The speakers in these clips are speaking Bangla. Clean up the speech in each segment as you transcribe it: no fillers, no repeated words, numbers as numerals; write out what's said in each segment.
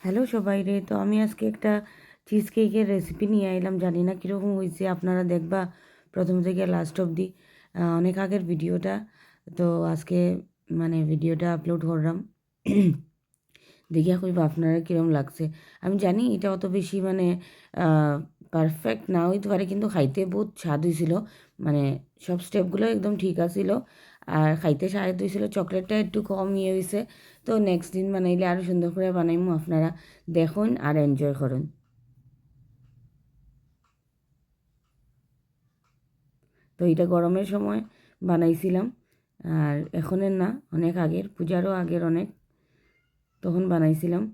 হ্যালো সবাই রে, তো আমি আজকে একটা চিজ কেকের রেসিপি নিয়ে আইলাম। জানি না কীরকম হয়েছে, আপনারা দেখবা প্রথম থেকে লাস্ট অবধি। অনেক আগের ভিডিওটা, তো আজকে ভিডিওটা আপলোড করলাম। দেখিয়া কইবা আপনারা কীরকম লাগছে। আমি জানি এটা অত বেশি পারফেক্ট না হইতে পারে, কিন্তু খাইতে বহুত স্বাদ হয়েছিল। সব স্টেপগুলো একদম ঠিক আছিল, আর খাইতে স্বাদ হয়েছিল। চকলেটটা একটু কম হয়েছে, তো নেক্সট দিন বানাইলে আরও সুন্দর করে বানাইমু। আপনারা দেখুন আর এনজয় করুন। তো এটা গরমের সময় বানাইছিলাম, আর এখনের না, অনেক আগের, পূজারও আগের অনেক, তখন বানাইছিলাম।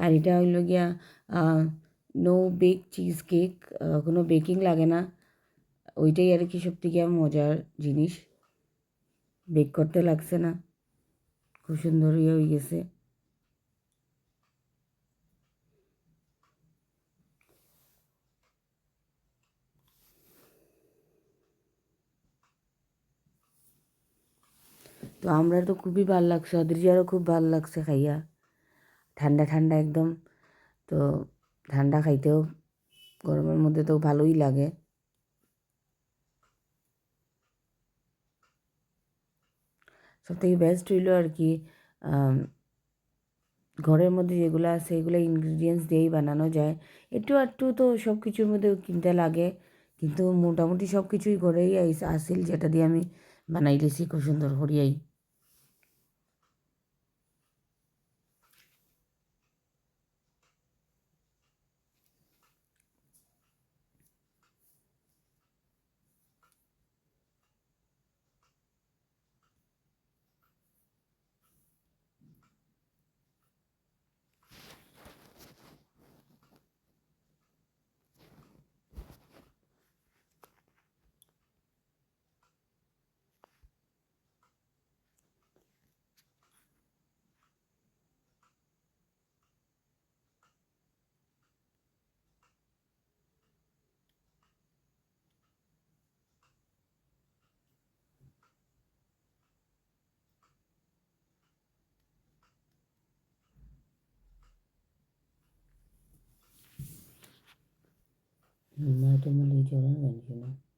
আর এটা হইল গিয়া নো বেক চিজ কেক, কোনো বেকিং লাগে না। ওইটাই আর কি সব থেকে মজার জিনিস। বেক করতে লাগছে না, খুব সুন্দর হয়ে গেছে। তো আমরা তো খুবই ভাল লাগছে, অদ্রিজারও খুব ভাল লাগছে খাইয়া। ঠান্ডা ঠান্ডা একদম। তো ঠান্ডা খাইতেও গরমের মধ্যে তো ভালোই লাগে। সবথেকে বেস্ট হইল আর কি ঘরের মধ্যে যেগুলো আছে এগুলো ইনগ্রিডিয়েন্টস দিয়েই বানানো যায়। একটু আধটু তো সব কিছুর মধ্যে কিনতে লাগে, কিন্তু মোটামুটি সব কিছুই ঘরেই আসিল, যেটা দিয়ে আমি বানাইতেছি খুব সুন্দর করিয়াই। Madam Ali Joran Venjuna.